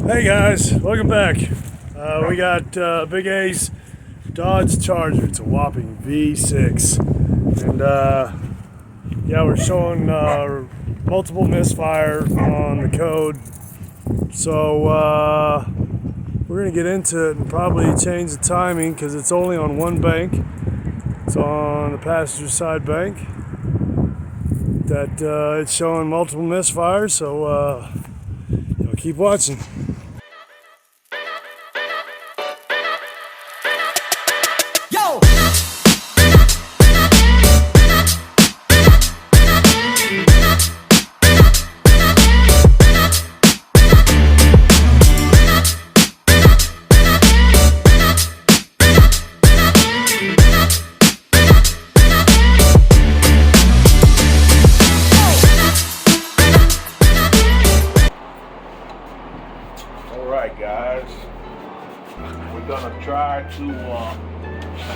Hey guys, welcome back. We got Big A's Dodge Charger. It's a whopping V6, and yeah, we're showing multiple misfire on the code. So we're gonna get into it and probably change the timing because it's only on one bank. It's on the passenger side bank that it's showing multiple misfires. So keep watching. Yo! Alright guys, we're gonna try to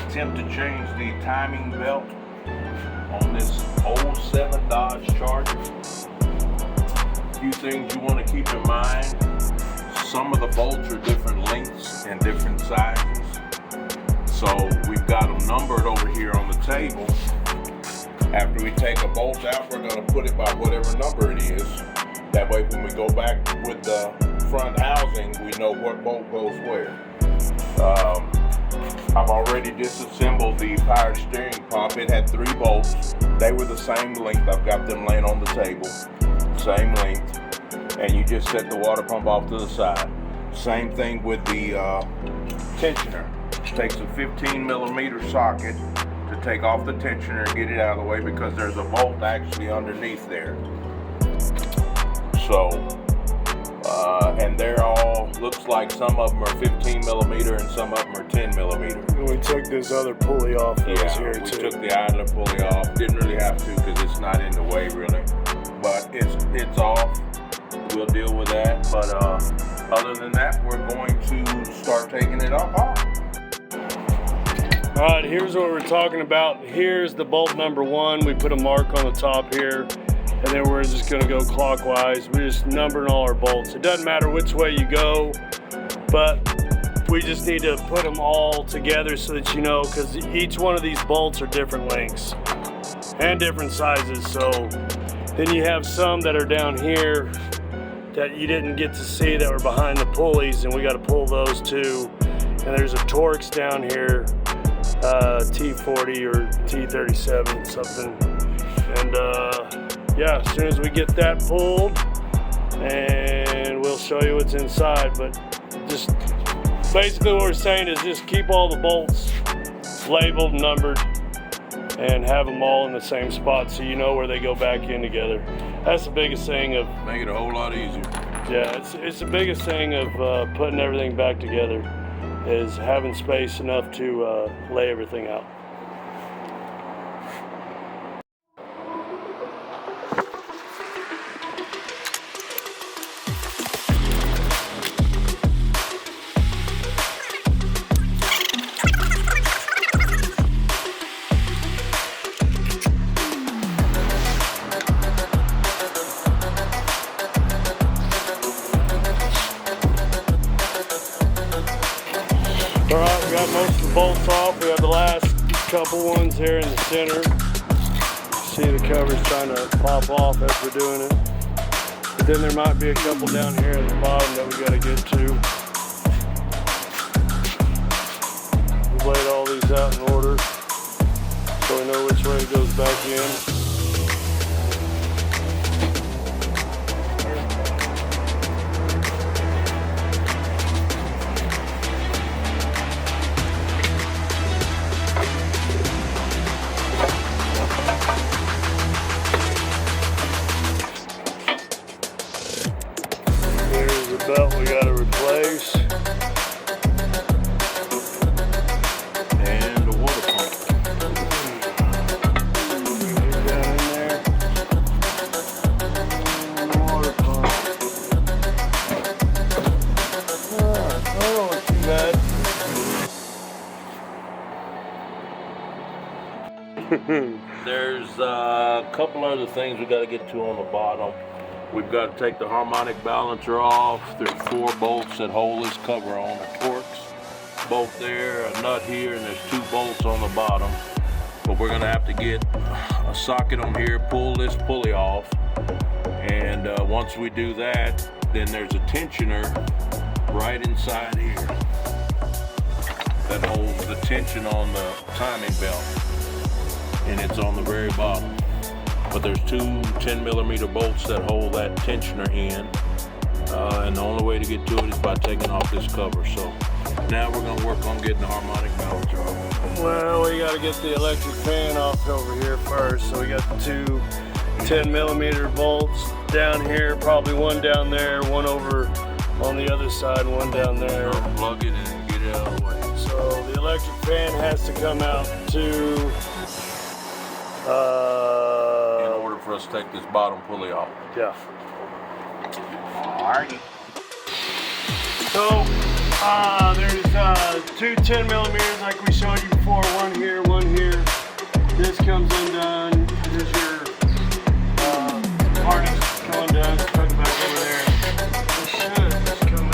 attempt to change the timing belt on this 07 Dodge Charger. A few things you want to keep in mind: some of the bolts are different lengths and different sizes, so we've got them numbered over here on the table. After we take a bolt out, we're going to put it by whatever number it is. That way when we go back with the front housing, we know what bolt goes where. I've already disassembled the power steering pump. It had 3 bolts. They were the same length. I've got them laying on the table. Same length. And you just set the water pump off to the side. Same thing with the tensioner. It takes a 15 millimeter socket to take off the tensioner and get it out of the way because there's a bolt actually underneath there. So, and they're all, looks like some of them are 15 millimeter and some of them are 10 millimeter. And we took this other pulley off that was here we too. took the idler pulley off. Didn't really have to because it's not in the way really. But it's off. We'll deal with that. But other than that, we're going to start taking it off. All right, here's what we're talking about. Here's the bolt number 1. We put a mark on the top here, and then we're just gonna go clockwise. We're just numbering all our bolts. It doesn't matter which way you go, but we just need to put them all together so that you know, because each one of these bolts are different lengths and different sizes. So then you have some that are down here that you didn't get to see that were behind the pulleys, and we got to pull those too. And there's a Torx down here, T40 or T37 something. And yeah, as soon as we get that pulled, and we'll show you what's inside. But just basically what we're saying is just keep all the bolts labeled, numbered, and have them all in the same spot so you know where they go back in together. That's the biggest thing of... Make it a whole lot easier. Yeah, it's the biggest thing of putting everything back together, is having space enough to lay everything out. All right, we got most of the bolts off. We have the last couple ones here in the center. See the cover's trying to pop off as we're doing it. But then there might be a couple down here at the bottom that we got to get to. We laid all these out in order so we know which way it goes back in. Belt we got to replace, And the water pump. get down in there. Water pump. Oh, not too bad. There's a couple other things we got to get to on the bottom. We've got to take the harmonic balancer off. There's 4 bolts that hold this cover on. The Torx bolt there, a nut here, and there's 2 bolts on the bottom. But we're gonna have to get a socket on here, pull this pulley off, and once we do that, then there's a tensioner right inside here that holds the tension on the timing belt, and it's on the very bottom. But there's 2 10mm bolts that hold that tensioner in, and the only way to get to it is by taking off this cover. So now we're gonna work on getting the harmonic balancer off. Well, we gotta get the electric fan off over here first. So we got the 2 10mm bolts down here, probably one down there, one over on the other side, one down there. Unplug it and get it out of the way. So the electric fan has to come out to in order for us to take this bottom pulley off. yeah. Alrighty. So there's 2 10mm like we showed you before, one here, one here. This comes undone. This is your harness going down, stuck back over there. This should just come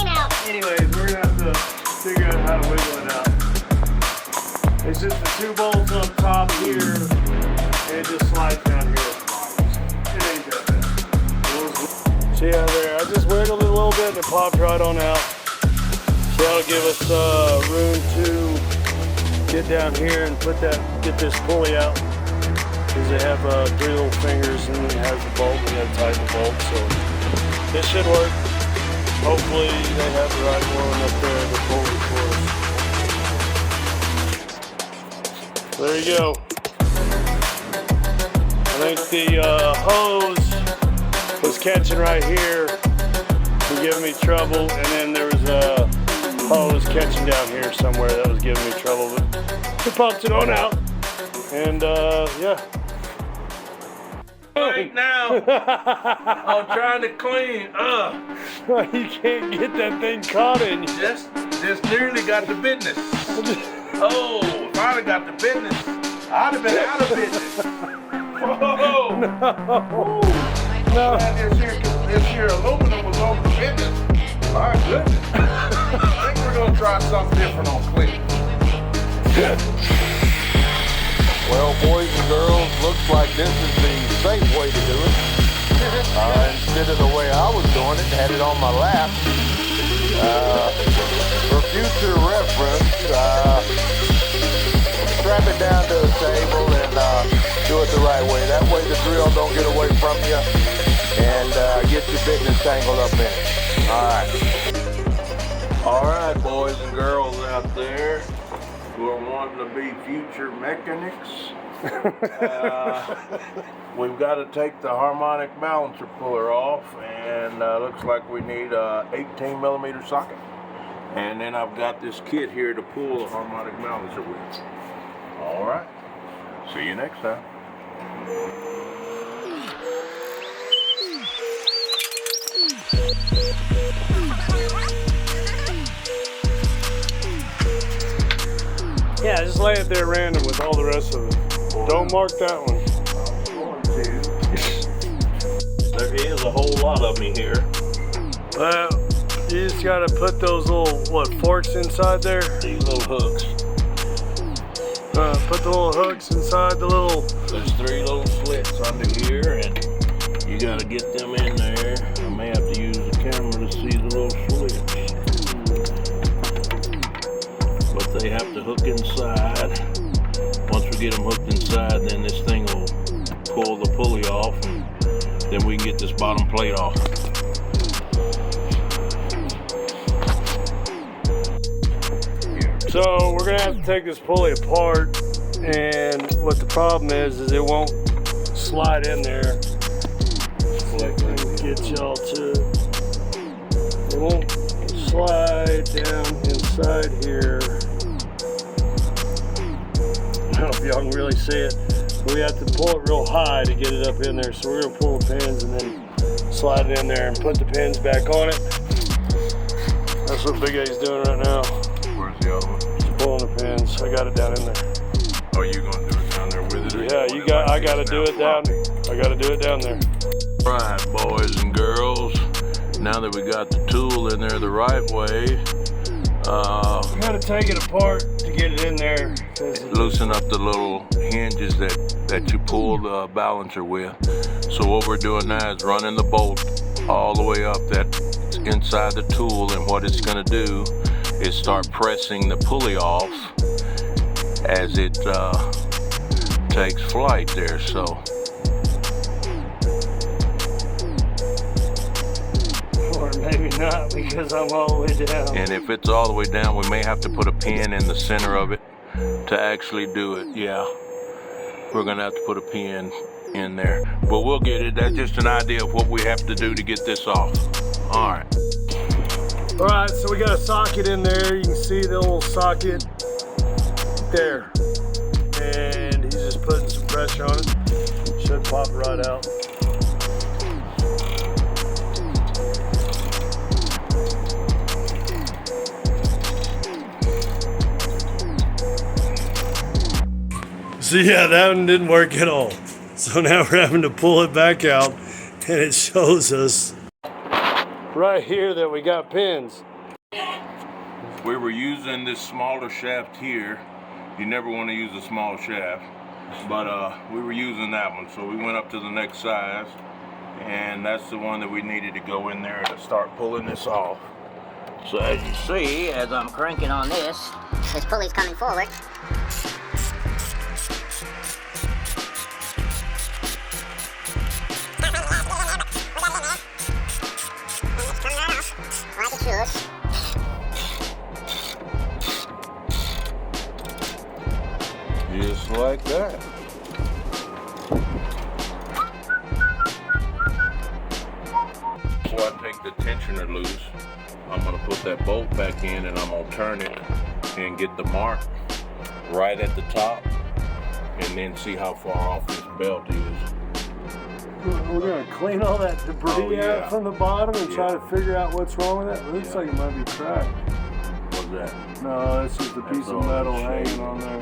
out, Anyways, we're gonna have to figure out how to wiggle it out. It's just the 2 bolts up top here, and it just slides down here at the bottom. It ain't that bad. See how there? I just wiggled it a little bit and it popped right on out. So that'll give us room to get down here and get this pulley out. Because they have 3 little fingers and it has the bolt. We gotta tighten the bolt, so this should work. Hopefully they have the right one up there to pull it for us. There you go. I think the hose was catching right here and giving me trouble, and then there was a hose catching down here somewhere that was giving me trouble, but we popped it on out, and yeah. Right now, I'm trying to clean. You can't get that thing caught in you. Just nearly got the business. Oh, if I'd have got the business, I'd have been out of business. Whoa! No. Man, this here aluminum was over the business. My goodness. I think we're gonna try something different on cleaning. Well, boys and girls, looks like this is the safe way to do it. Instead of the way I was doing it, had it on my lap. For future reference, strap it down to the table and do it the right way. That way the drill don't get away from you and get your business tangled up in it. All right, boys and girls out there who are wanting to be future mechanics, we've got to take the harmonic balancer puller off, and looks like we need a 18mm socket. And then I've got this kit here to pull the harmonic balancer with. All right, see you next time. Yeah, just lay it there random with all the rest of it. Don't mark that one. There is a whole lot of me here. Well, you just gotta put those little, forks inside there? These little hooks. Put the little hooks inside the little... There's 3 little slits under here, and you gotta get them in there. I may have to use the camera to see the little slits. But they have to hook inside. Once we get them hooked inside, then this thing will pull the pulley off, and then we can get this bottom plate off. So we're gonna have to take this pulley apart, and what the problem is it won't slide in there. Get y'all to it. It won't slide down inside here. I don't know if y'all can really see it. We have to pull it real high to get it up in there. So we're gonna pull the pins and then slide it in there and put the pins back on it. That's what Big A's doing right now. Where's the other one? He's pulling the bolts. I got it down in there. Oh, you gonna do it down there with it? Yeah, you got. I gotta do it down. I gotta do it down there. All right, boys and girls. Now that we got the tool in there the right way, We gotta take it apart to get it in there. loosen up the little hinges that you pull the balancer with. So what we're doing now is running the bolt all the way up that's inside the tool, and what it's gonna do is start pressing the pulley off as it takes flight there. So Or maybe not, because I'm all the way down. and if it's all the way down, we may have to put a pin in the center of it to actually do it. Yeah, we're gonna have to put a pin in there, but we'll get it. That's just an idea of what we have to do to get this off. All right. All right, so we got a socket in there. You can see the little socket there, and he's just putting some pressure on it. Should pop right out. So yeah, that one didn't work at all. So now we're having to pull it back out, and it shows us right here that we got pins. We were using this smaller shaft here. You never want to use a small shaft, but we were using that one, so we went up to the next size, and that's the one that we needed to go in there to start pulling this off. So as you see, as I'm cranking on this pulley's coming forward. Like it should. Just like that. Before I take the tensioner loose, I'm going to put that bolt back in, and I'm going to turn it and get the mark right at the top, and then see how far off this belt is. We're gonna clean all that debris out from the bottom and try to figure out what's wrong with it. It looks like it might be cracked. What's that? No, that's just a piece of metal hanging on there.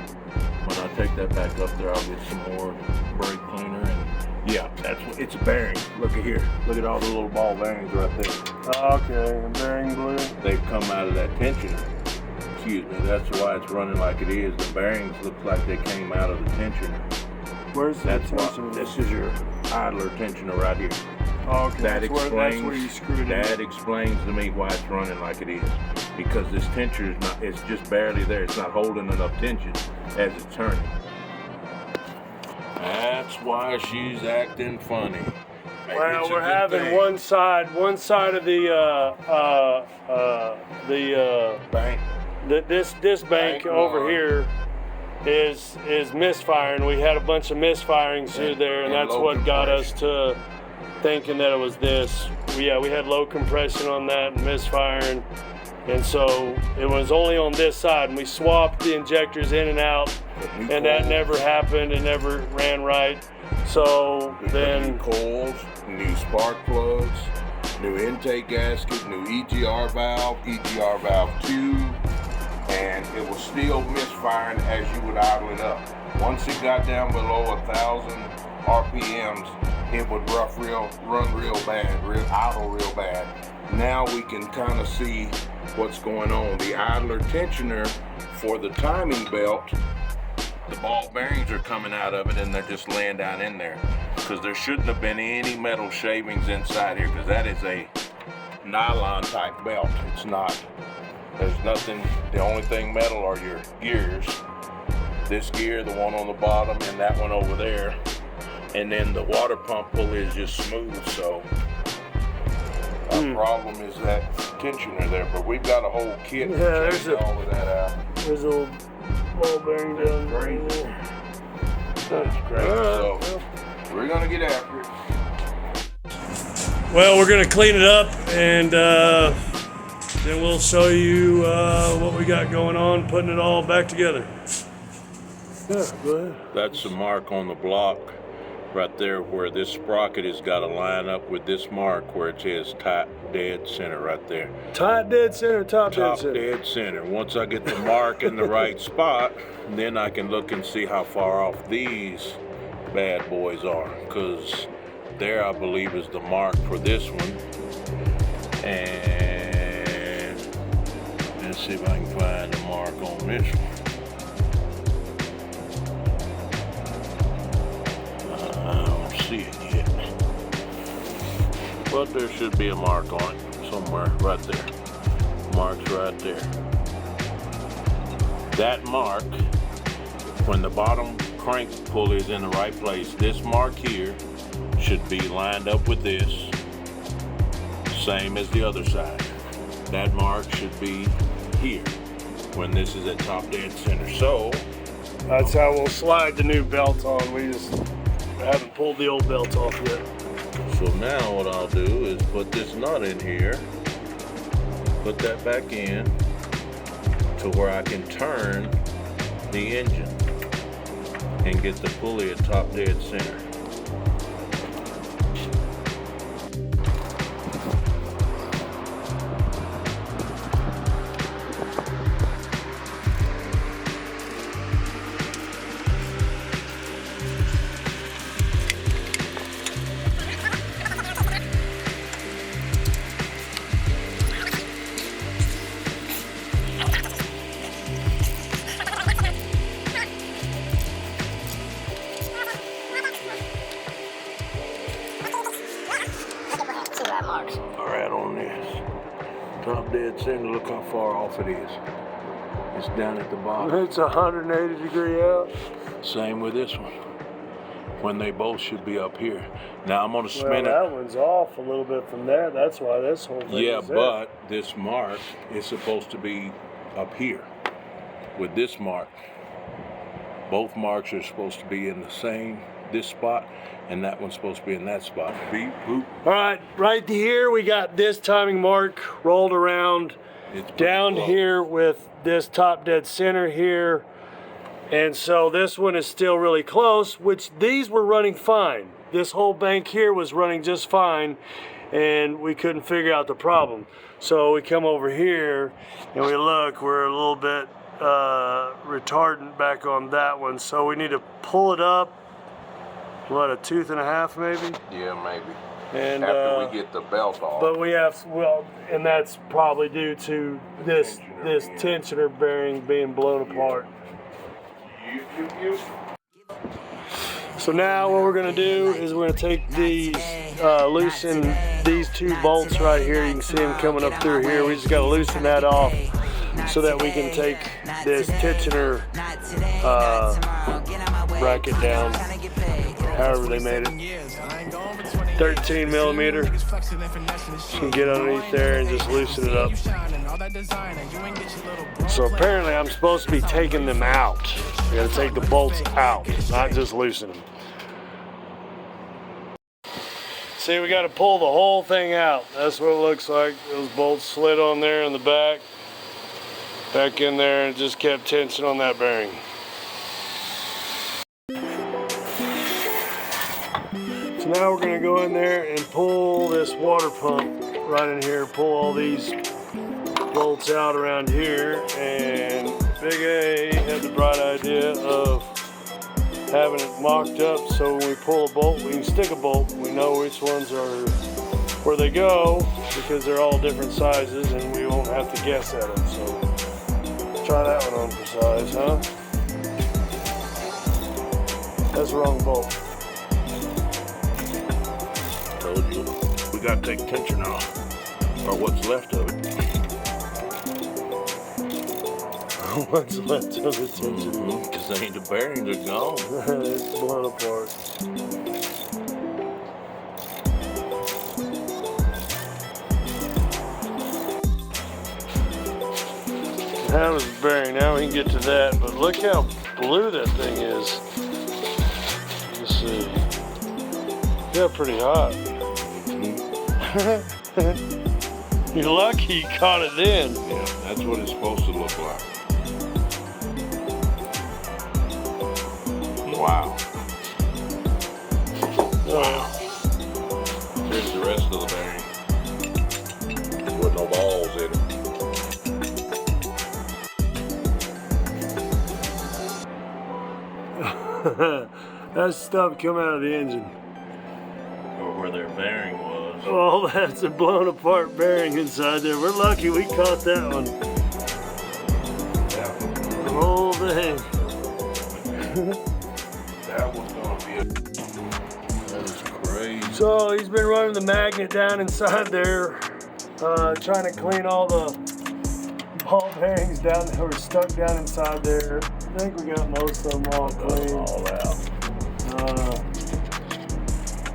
When I take that back up there, I'll get some more brake cleaner, and yeah, that's what it's a bearing. Look at here. Look at all the little ball bearings right there. Okay, and bearing glue. They've come out of that tensioner. Excuse me, that's why it's running like it is. The bearings look like they came out of the tensioner. Where's the tensioner? This is your idler tensioner right here. Oh, okay, That that's where you screwed it in. That explains to me why it's running like it is. Because this tensioner is not, it's just barely there. It's not holding enough tension as it's turning. That's why she's acting funny. Maybe Well, it's a we're good having thing. one side of the Bank. this bank over line. here is misfiring. We had a bunch of misfirings through there, and and that's low what got us compression. to thinking that it was this. We had low compression on that and misfiring, and so it was only on this side, and we swapped the injectors in and out, and that never happened. It never ran right. So We put then new coils, new spark plugs, new intake gasket, new EGR valve 2, and it was still misfiring as you would idle it up. Once it got down below 1,000 RPMs, it would run real bad, idle real bad. Now we can kind of see what's going on. The idler tensioner for the timing belt, the ball bearings are coming out of it, and they're just laying down in there, because there shouldn't have been any metal shavings inside here, because that is a nylon type belt. It's not. There's nothing. The only thing metal are your gears. This gear, the one on the bottom, and that one over there. And then the water pump pulley is just smooth, so our problem is that tensioner there. But we've got a whole kit to there's change all of that out. there's a little ball bearing down Crazy. there. That's great. So we're gonna get after it. Well, we're gonna clean it up, and then we'll show you what we got going on, putting it all back together. Yeah, go ahead. That's the mark on the block right there where this sprocket has got to line up with this mark where it says top dead center right there. Tight dead center, top dead Top center. dead center. Once I get the mark in the right spot, then I can look and see how far off these bad boys are, because there I believe is the mark for this one. And let's see if I can find the mark on this one. I don't see it yet, but there should be a mark on it somewhere right there. Mark's right there. That mark, when the bottom crank pulley is in the right place, this mark here should be lined up with this, same as the other side. That mark should be here when this is at top dead center. So That's how we'll slide the new belt on. We just haven't pulled the old belt off yet. So now what I'll do is put this nut in here, put that back in to where I can turn the engine and get the pulley at top dead center. Marks. All right, on this top dead center, look how far off it is. It's down at the bottom. It's 180 degree out. Same with this one, when they both should be up here. Now I'm gonna Well, spin that it. one's off a little bit from there. That's why this whole thing Yeah, is there. but this mark is supposed to be up here with this mark. Both marks are supposed to be in the same, this spot, and that one's supposed to be in that spot. Beep, boop. All right, right here we got this timing mark rolled around It's pretty down close. here with this top dead center here. And so this one is still really close, which these were running fine. This whole bank here was running just fine, and we couldn't figure out the problem. So we come over here and we look, we're a little bit retardant back on that one. So we need to pull it up, what, a tooth and a half maybe? Yeah, maybe. And After we get the belt off. but we have, well, and that's probably due to this tensioner bearing being blown apart. So now what we're gonna do is we're gonna take these, loosen these two bolts right here. You can see them coming up through here. We just gotta loosen that off so that we can take this tensioner bracket down, however they made it. 13 millimeter. You can get underneath there and just loosen it up. So apparently I'm supposed to be taking them out. I gotta take the bolts out, not just loosen them. See, we gotta pull the whole thing out. That's what it looks like. Those bolts slid on there in the back in there, and just kept tension on that bearing. So now we're gonna go in there and pull this water pump right in here, pull all these bolts out around here, and Big A had the bright idea of having it mocked up so when we pull a bolt, we can stick a bolt. We know which ones are where they go because they're all different sizes and we won't have to guess at them. So try that one on for size, huh? That's the wrong bolt. Told you. We gotta take tension off, or what's left of it. What's left of the tension? Because the bearings are gone. It's blown apart. That was the bearing. Now we can get to that. But look how blue that thing is. Let's see. Yeah, pretty hot. You're lucky you caught it then. Yeah, that's what it's supposed to look like. Wow. That's stuff coming out of the engine. Or where their bearing was. Oh, that's a blown apart bearing inside there. We're lucky we caught that one. The whole thing. That was gonna be that is crazy. So he's been running the magnet down inside there, trying to clean all the ball bearings down that were stuck down inside there. I think we got most of them all clean. All out.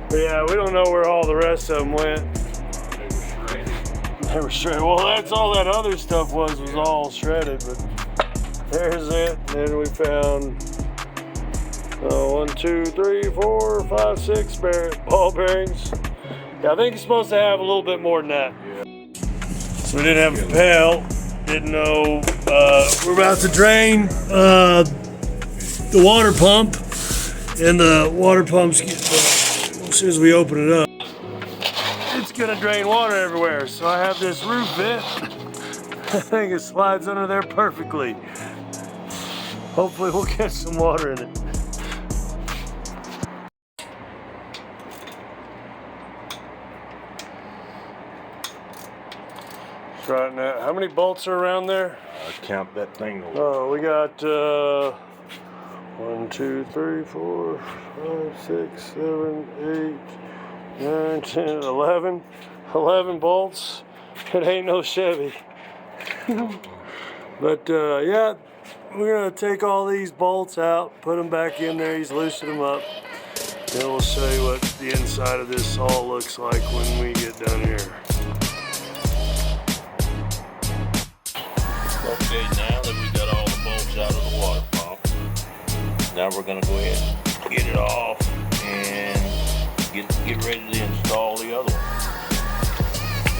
But yeah, we don't know where all the rest of them went. They were shredded. They were shredded. Well, that's all that other stuff was all shredded, but there's it. And then we found 1, 2, 3, 4, 5, 6 ball bearings. Yeah, I think it's supposed to have a little bit more than that. So we didn't have a pail. Didn't know. We're about to drain the water pump, and the water pump's as soon as we open it up, it's gonna drain water everywhere. So I have this roof vent. I think it slides under there perfectly. Hopefully we'll get some water in it. Right now, how many bolts are around there? Count that thing over. Oh, we got 1, 2, 3, 4, 5, 6, 7, 8, 9, 10, 11. 11 bolts. It ain't no Chevy. But yeah, we're gonna take all these bolts out, put them back in there. He's loosened them up. Then we'll show you what the inside of this all looks like when we get done here. Okay, now that we got all the bolts out of the water pump, now we're gonna go ahead and get it off and get ready to install the other one.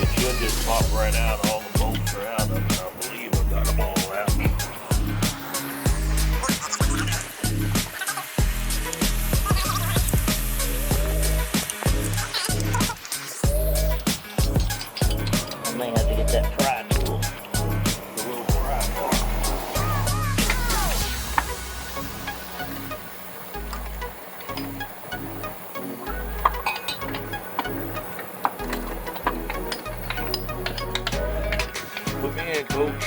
It should just pop right out. All the bolts are out of it. I believe I got them all out. I may have to get that pry tool. The little pry bar. Put me in, coach.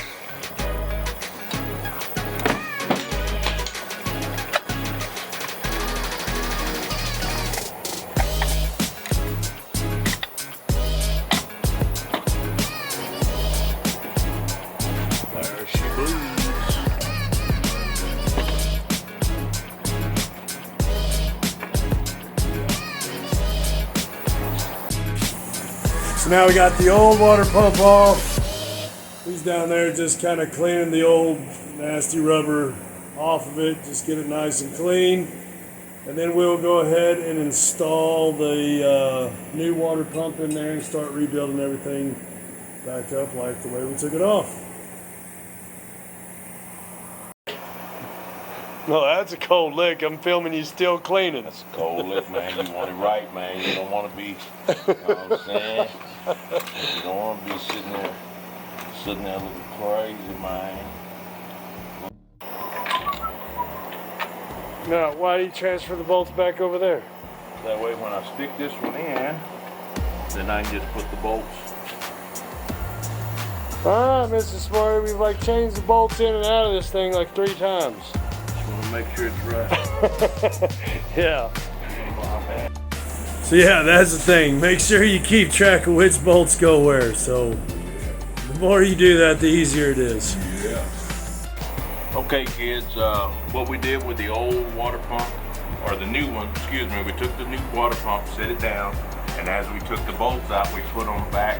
There she bleeds. So now we got the old water pump off. He's down there just kind of cleaning the old nasty rubber off of it, just get it nice and clean. And then we'll go ahead and install the new water pump in there and start rebuilding everything back up like the way we took it off. No, that's a cold lick. I'm filming you still cleaning. That's a cold lick, man. You want it right, man. You don't want to be, you know what I'm saying? You don't want to be sitting there looking crazy, man. Now, why do you transfer the bolts back over there? That way when I stick this one in, then I can just put the bolts. Ah, Mrs. Smart, we've like changed the bolts in and out of this thing like 3 times. Just want to make sure it's right. Yeah. So yeah, that's the thing. Make sure you keep track of which bolts go where. So the more you do that, the easier it is. Yeah. Okay, kids, what we did with the old water pump, or the new one, excuse me, we took the new water pump, set it down, and as we took the bolts out, we put them back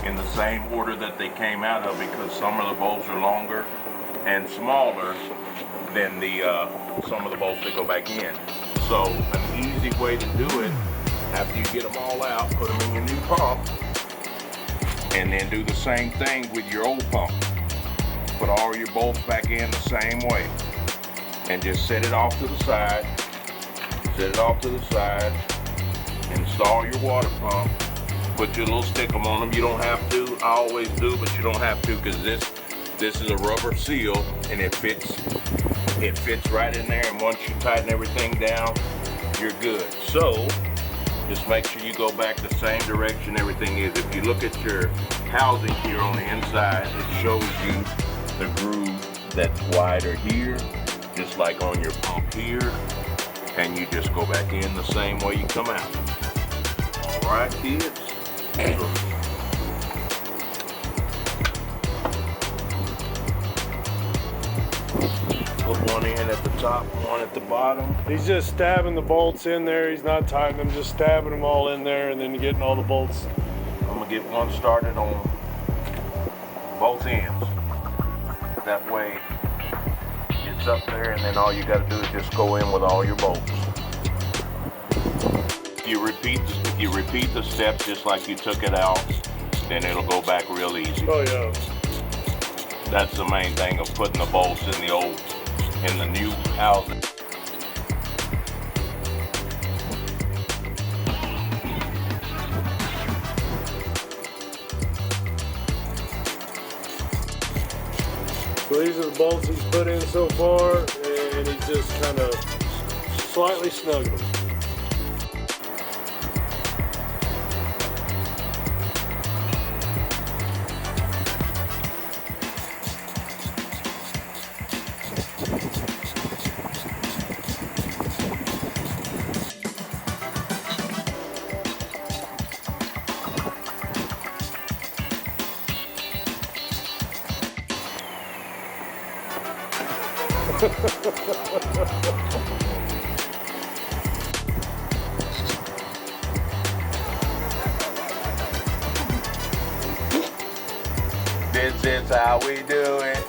in the same order that they came out of, because some of the bolts are longer and smaller than the some of the bolts that go back in. So an easy way to do it, after you get them all out, put them in your new pump, and then do the same thing with your old pump. Put all your bolts back in the same way, and just set it off to the side. Set it off to the side. Install your water pump. Put your little stickum on them. You don't have to. I always do, but you don't have to, because this is a rubber seal, and it fits right in there. And once you tighten everything down, you're good. So just make sure you go back the same direction everything is. If you look at your housing here on the inside, it shows you the groove that's wider here, just like on your pump here, and you just go back in the same way you come out. All right, kids? Put one in at the top, one at the bottom. He's just stabbing the bolts in there. He's not tightening them, just stabbing them all in there and then getting all the bolts. I'm gonna get one started on both ends. That way it's up there, and then all you gotta do is just go in with all your bolts. If you repeat the steps just like you took it out, then it'll go back real easy. Oh yeah. That's the main thing of putting the bolts in the new housing. So these are the bolts he's put in so far, and he's just kind of slightly snugged them. This is how we do it.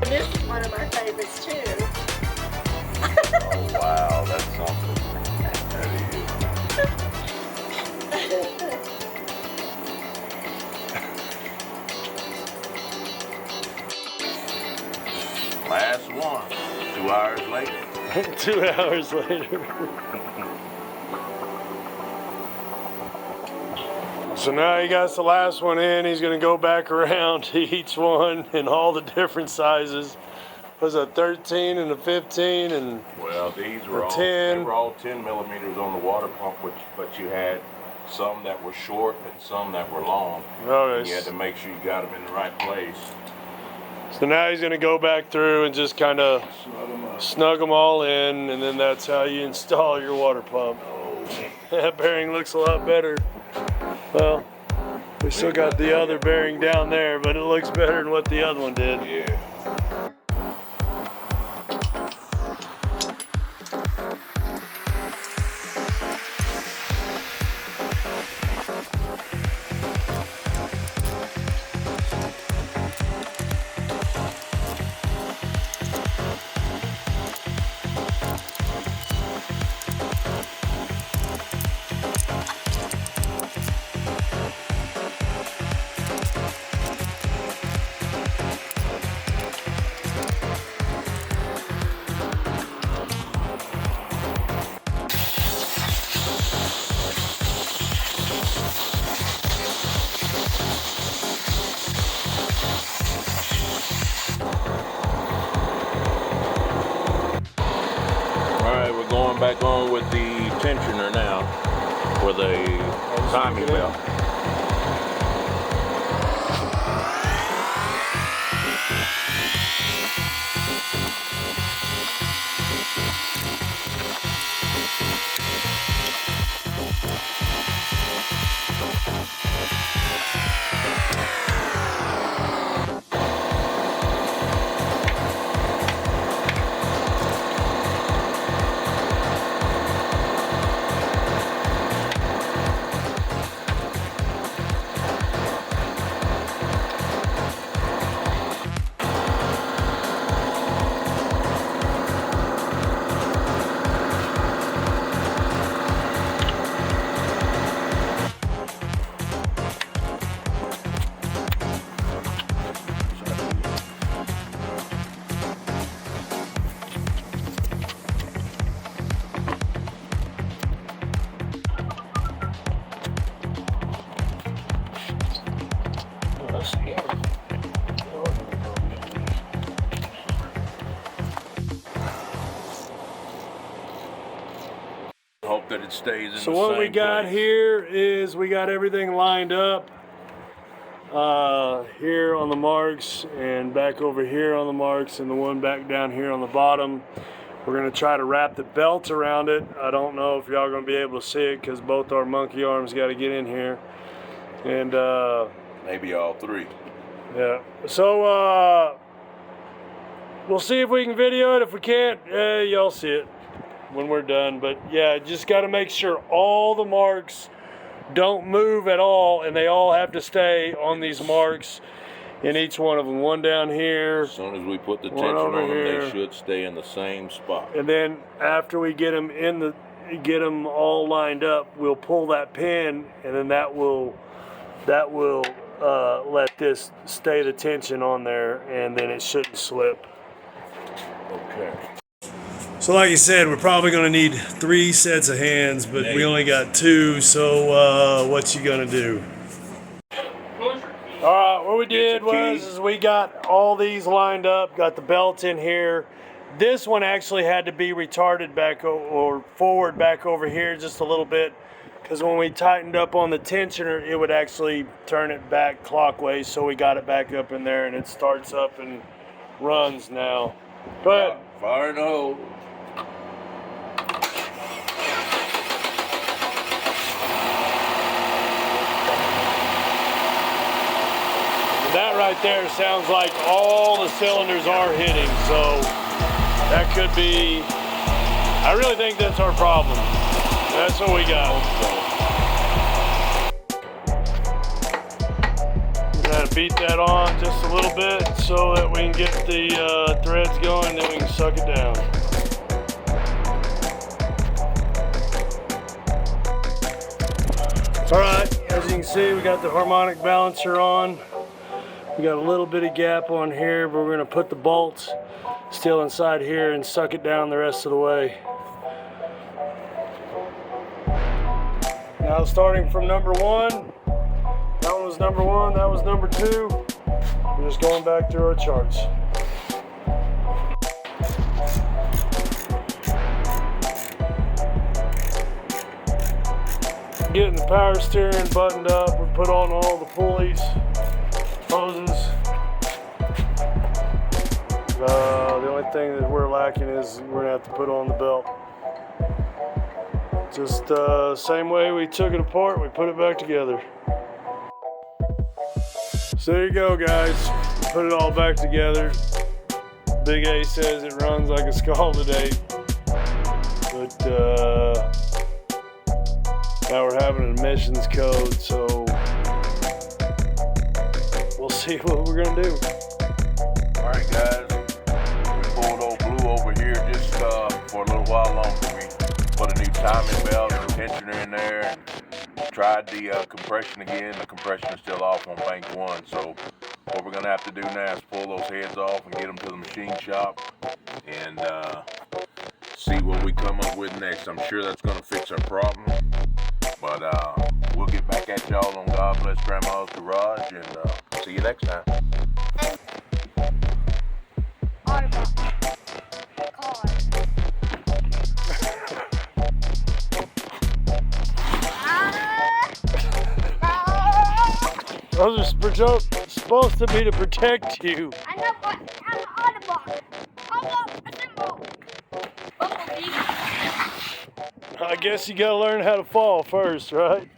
This is one of my favorites too. Oh wow, that's something. That is. Last one. 2 hours later. 2 hours later. So now he got the last one in. He's going to go back around to each one in all the different sizes. Was a 13 and a 15 and Well, these were all 10. They were all 10 millimeters on the water pump, but you had some that were short and some that were long. Oh, And you had to make sure you got them in the right place. so now he's going to go back through and just kind of snug them all in, and then that's how you install your water pump. That bearing looks a lot better. Well, we still got the other bearing down there, but it looks better than what the other one did. Yeah. Going back on with the tensioner now for the timing belt. hope that it stays in the So same what we got place. here is we got everything lined up here on the marks and back over here on the marks and the one back down here on the bottom. We're gonna try to wrap the belt around it. I don't know if y'all gonna be able to see it because both our monkey arms got to get in here. And Maybe all three. yeah, so we'll see if we can video it. If we can't, y'all see it when we're done. But yeah, just got to make sure all the marks don't move at all, and they all have to stay on these marks in each one of them. One down here, As soon as we put the One tension over on them, here. they should stay in the same spot. and then after we get them all lined up, we'll pull that pin, and then that will let this stay the tension on there, and then it shouldn't slip. Okay. So like you said, we're probably going to need 3 sets of hands, but we only got 2, so what you going to do? Alright, what we did was we got all these lined up, got the belt in here. This one actually had to be retarded back or forward back over here just a little bit, because when we tightened up on the tensioner, it would actually turn it back clockwise, so we got it back up in there and it starts up and runs now. Go ahead. Fire in the hole. That right there sounds like all the cylinders are hitting, so that could be, I really think that's our problem. That's what we got. We gotta beat that on just a little bit so that we can get the threads going, then we can suck it down. All right, as you can see, we got the harmonic balancer on. We got a little bit of gap on here, but we're gonna put the bolts still inside here and suck it down the rest of the way. Now starting from number 1, that one was number 1, that was number 2. We're just going back through our charts. Getting the power steering buttoned up, we put on all the pulleys, hoses. The only thing that we're lacking is we're gonna have to put on the belt. Just same way we took it apart, we put it back together. So there you go, guys. Put it all back together. Big A says it runs like a scalded egg, but now we're having an emissions code, so we'll see what we're gonna do. All right, guys. We pulled old Blue over here just for a little while longer. We put a new timing belt and a tensioner in there and tried the compression again. The compression is still off on bank 1, so what we're gonna have to do now is pull those heads off and get them to the machine shop and see what we come up with next. I'm sure that's gonna fix our problem, but we'll get back at y'all on God Bless Grandma's Garage, and see you next time. Those are supposed to be to protect you. I know, but I'm an Autobot. Assemble. Bumblebee. I guess you gotta learn how to fall first, right?